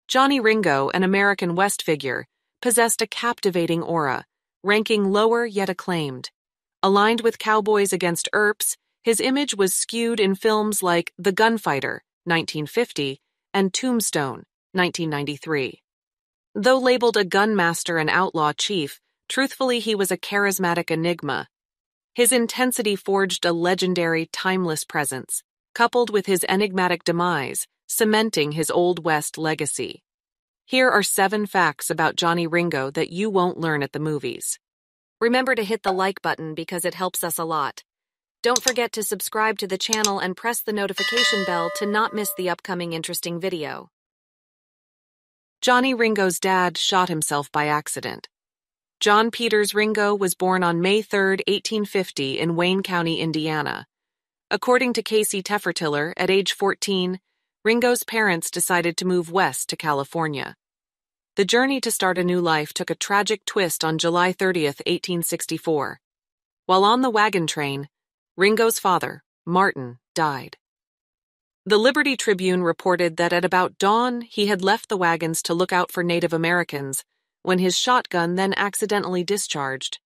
Johnny Ringo, an American West figure, possessed a captivating aura, ranking lower yet acclaimed. Aligned with Cowboys against Earps, his image was skewed in films like The Gunfighter, 1950, and Tombstone, 1993. Though labeled a gunmaster and outlaw chief, truthfully he was a charismatic enigma. His intensity forged a legendary, timeless presence, coupled with his enigmatic demise, cementing his Old West legacy. Here are 7 facts about Johnny Ringo that you won't learn at the movies. Remember to hit the like button because it helps us a lot. Don't forget to subscribe to the channel and press the notification bell to not miss the upcoming interesting video. Johnny Ringo's dad shot himself by accident. John Peters Ringo was born on May 3, 1850 in Wayne County, Indiana. According to Casey Teffertiller, at age 14, Ringo's parents decided to move west to California. The journey to start a new life took a tragic twist on July 30, 1864. While on the wagon train, Ringo's father, Martin, died. The Liberty Tribune reported that at about dawn he had left the wagons to look out for Native Americans when his shotgun then accidentally discharged.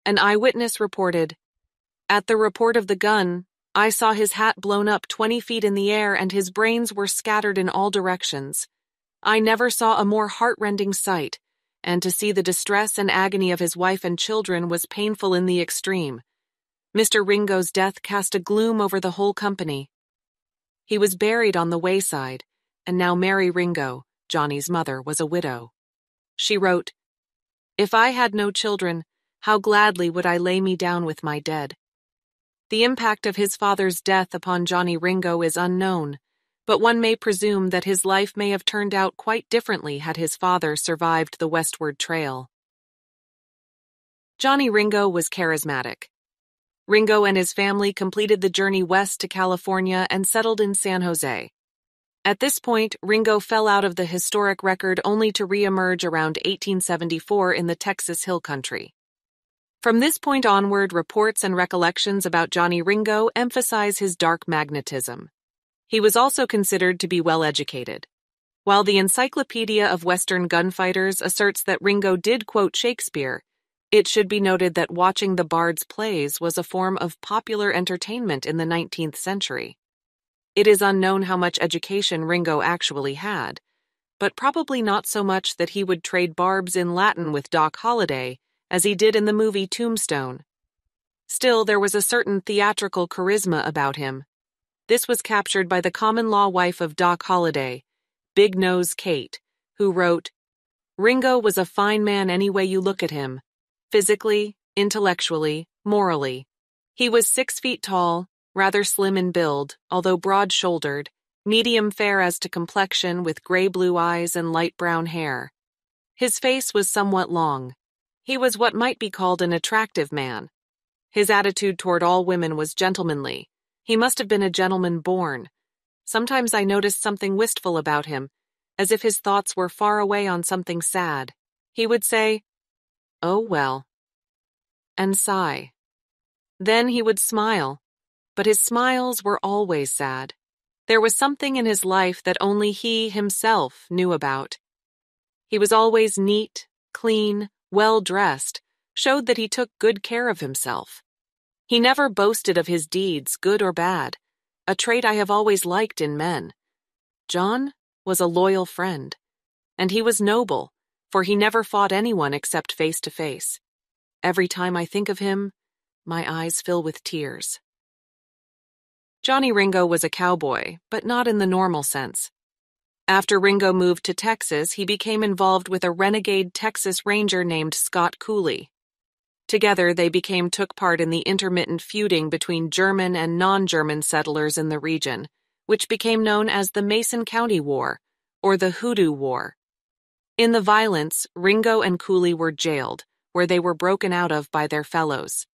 An eyewitness reported, "At the report of the gun, I saw his hat blown up 20 feet in the air and his brains were scattered in all directions. I never saw a more heart-rending sight, and to see the distress and agony of his wife and children was painful in the extreme. Mr. Ringo's death cast a gloom over the whole company. He was buried on the wayside, and now Mary Ringo, Johnny's mother, was a widow. She wrote, 'If I had no children, how gladly would I lay me down with my dead.' The impact of his father's death upon Johnny Ringo is unknown, but one may presume that his life may have turned out quite differently had his father survived the westward trail. Johnny Ringo was charismatic. Ringo and his family completed the journey west to California and settled in San Jose. At this point, Ringo fell out of the historic record only to re-emerge around 1874 in the Texas Hill Country. From this point onward, reports and recollections about Johnny Ringo emphasize his dark magnetism. He was also considered to be well-educated. While the Encyclopedia of Western Gunfighters asserts that Ringo did quote Shakespeare, it should be noted that watching the Bard's plays was a form of popular entertainment in the 19th century. It is unknown how much education Ringo actually had, but probably not so much that he would trade barbs in Latin with Doc Holliday, as he did in the movie Tombstone. Still, there was a certain theatrical charisma about him. This was captured by the common-law wife of Doc Holliday, Big Nose Kate, who wrote, "Ringo was a fine man any way you look at him. Physically, intellectually, morally. He was 6 feet tall, rather slim in build, although broad-shouldered, medium fair as to complexion with gray-blue eyes and light brown hair. His face was somewhat long. He was what might be called an attractive man. His attitude toward all women was gentlemanly. He must have been a gentleman born. Sometimes I noticed something wistful about him, as if his thoughts were far away on something sad. He would say, 'Oh, well,' and sigh. Then he would smile, but his smiles were always sad. There was something in his life that only he himself knew about. He was always neat, clean, well-dressed, showed that he took good care of himself. He never boasted of his deeds, good or bad, a trait I have always liked in men. John was a loyal friend, and he was noble, for he never fought anyone except face to face. Every time I think of him, my eyes fill with tears." Johnny Ringo was a cowboy, but not in the normal sense. After Ringo moved to Texas, he became involved with a renegade Texas Ranger named Scott Cooley. Together, they took part in the intermittent feuding between German and non-German settlers in the region, which became known as the Mason County War, or the Hoodoo War. In the violence, Ringo and Cooley were jailed, where they were broken out of by their fellows.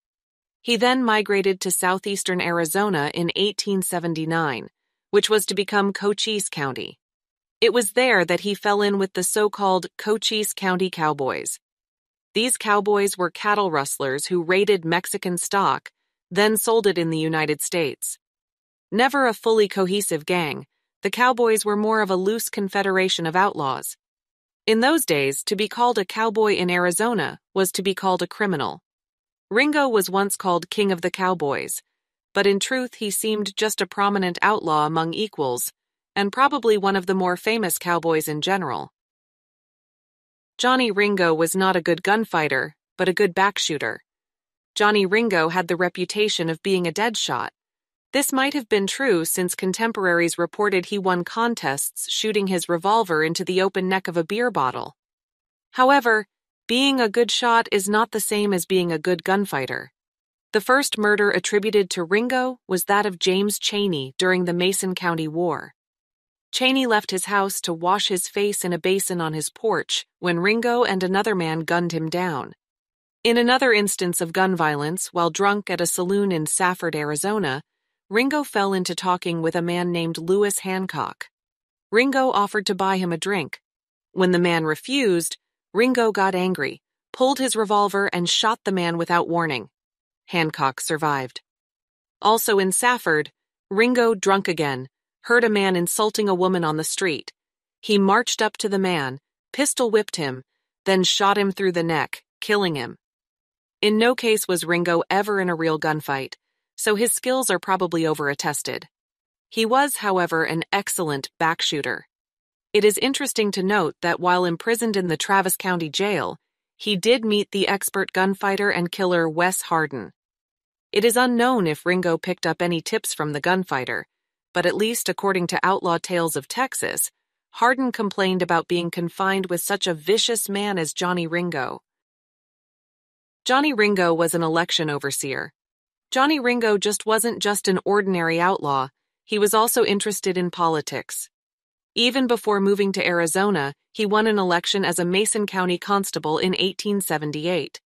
He then migrated to southeastern Arizona in 1879, which was to become Cochise County. It was there that he fell in with the so-called Cochise County Cowboys. These cowboys were cattle rustlers who raided Mexican stock, then sold it in the United States. Never a fully cohesive gang, The cowboys were more of a loose confederation of outlaws. In those days, to be called a cowboy in Arizona was to be called a criminal. Ringo was once called King of the Cowboys, but in truth he seemed just a prominent outlaw among equals, and probably one of the more famous cowboys in general. Johnny Ringo was not a good gunfighter, but a good backshooter. Johnny Ringo had the reputation of being a dead shot. This might have been true since contemporaries reported he won contests shooting his revolver into the open neck of a beer bottle. However, being a good shot is not the same as being a good gunfighter. The first murder attributed to Ringo was that of James Chaney during the Mason County War. Chaney left his house to wash his face in a basin on his porch when Ringo and another man gunned him down. In another instance of gun violence, while drunk at a saloon in Safford, Arizona, Ringo fell into talking with a man named Lewis Hancock. Ringo offered to buy him a drink. When the man refused, Ringo got angry, pulled his revolver, and shot the man without warning. Hancock survived. Also in Safford, Ringo, drunk again, heard a man insulting a woman on the street. He marched up to the man, pistol-whipped him, then shot him through the neck, killing him. In no case was Ringo ever in a real gunfight, so his skills are probably over-attested. He was, however, an excellent backshooter. It is interesting to note that while imprisoned in the Travis County Jail, he did meet the expert gunfighter and killer Wes Hardin. It is unknown if Ringo picked up any tips from the gunfighter, but at least according to Outlaw Tales of Texas, Hardin complained about being confined with such a vicious man as Johnny Ringo. Johnny Ringo was an election overseer. Johnny Ringo wasn't just an ordinary outlaw, he was also interested in politics. Even before moving to Arizona, he won an election as a Mason County constable in 1878.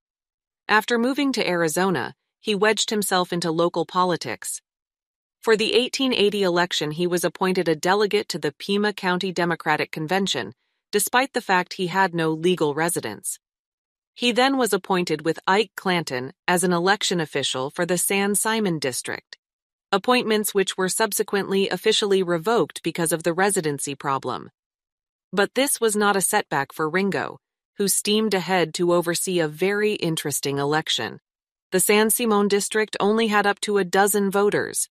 After moving to Arizona, he wedged himself into local politics. For the 1880 election, he was appointed a delegate to the Pima County Democratic Convention, despite the fact he had no legal residence. He then was appointed with Ike Clanton as an election official for the San Simon district, appointments which were subsequently officially revoked because of the residency problem. But this was not a setback for Ringo, who steamed ahead to oversee a very interesting election. The San Simon district only had up to a dozen voters.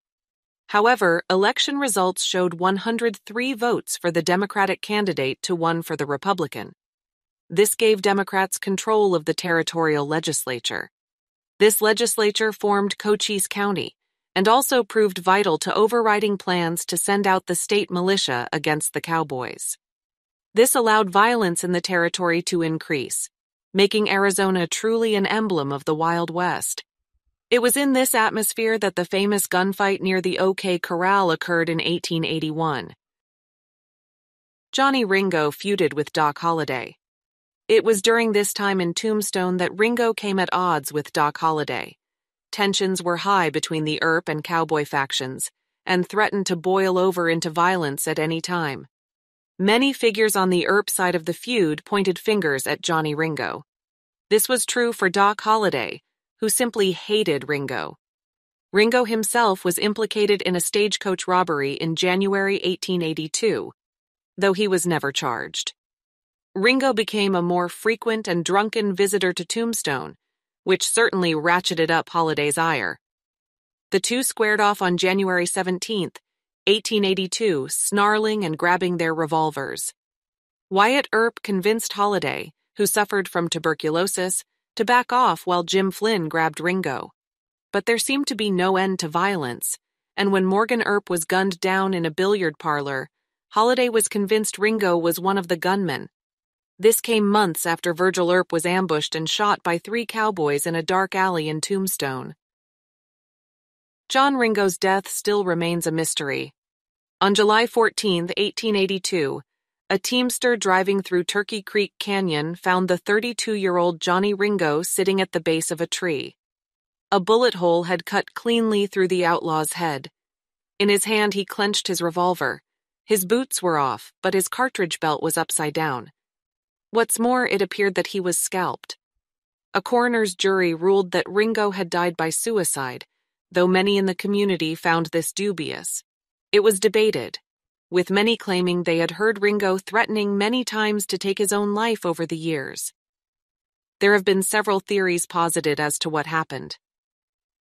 However, election results showed 103 votes for the Democratic candidate to 1 for the Republican. This gave Democrats control of the territorial legislature. This legislature formed Cochise County and also proved vital to overriding plans to send out the state militia against the Cowboys. This allowed violence in the territory to increase, making Arizona truly an emblem of the Wild West. It was in this atmosphere that the famous gunfight near the OK Corral occurred in 1881. Johnny Ringo feuded with Doc Holliday. It was during this time in Tombstone that Ringo came at odds with Doc Holliday. Tensions were high between the Earp and Cowboy factions, and threatened to boil over into violence at any time. Many figures on the Earp side of the feud pointed fingers at Johnny Ringo. This was true for Doc Holliday, who simply hated Ringo. Ringo himself was implicated in a stagecoach robbery in January 1882, though he was never charged. Ringo became a more frequent and drunken visitor to Tombstone, which certainly ratcheted up Holliday's ire. The two squared off on January 17, 1882, snarling and grabbing their revolvers. Wyatt Earp convinced Holliday, who suffered from tuberculosis, to back off while Jim Flynn grabbed Ringo. But there seemed to be no end to violence, and when Morgan Earp was gunned down in a billiard parlor, Holliday was convinced Ringo was one of the gunmen. This came months after Virgil Earp was ambushed and shot by 3 cowboys in a dark alley in Tombstone. John Ringo's death still remains a mystery. On July 14, 1882, a teamster driving through Turkey Creek Canyon found the 32-year-old Johnny Ringo sitting at the base of a tree. A bullet hole had cut cleanly through the outlaw's head. In his hand, he clenched his revolver. His boots were off, but his cartridge belt was upside down. What's more, it appeared that he was scalped. A coroner's jury ruled that Ringo had died by suicide, though many in the community found this dubious. It was debated. with many claiming they had heard Ringo threatening many times to take his own life over the years. There have been several theories posited as to what happened.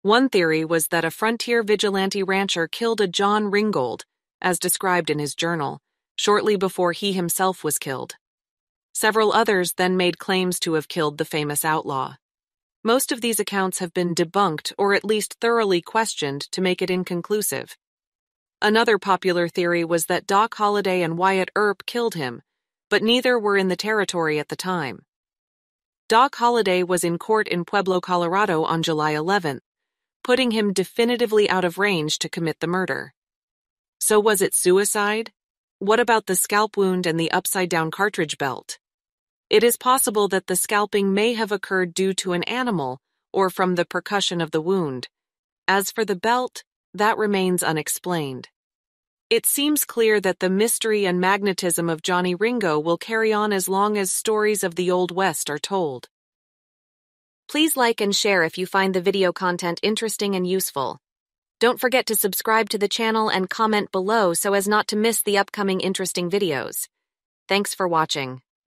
One theory was that a frontier vigilante rancher killed a John Ringgold, as described in his journal, shortly before he himself was killed. Several others then made claims to have killed the famous outlaw. Most of these accounts have been debunked or at least thoroughly questioned to make it inconclusive. Another popular theory was that Doc Holliday and Wyatt Earp killed him, but neither were in the territory at the time. Doc Holliday was in court in Pueblo, Colorado on July 11th, putting him definitively out of range to commit the murder. So was it suicide? What about the scalp wound and the upside-down cartridge belt? It is possible that the scalping may have occurred due to an animal or from the percussion of the wound. As for the belt, that remains unexplained. It seems clear that the mystery and magnetism of Johnny Ringo will carry on as long as stories of the Old West are told. Please like and share if you find the video content interesting and useful. Don't forget to subscribe to the channel and comment below so as not to miss the upcoming interesting videos. Thanks for watching.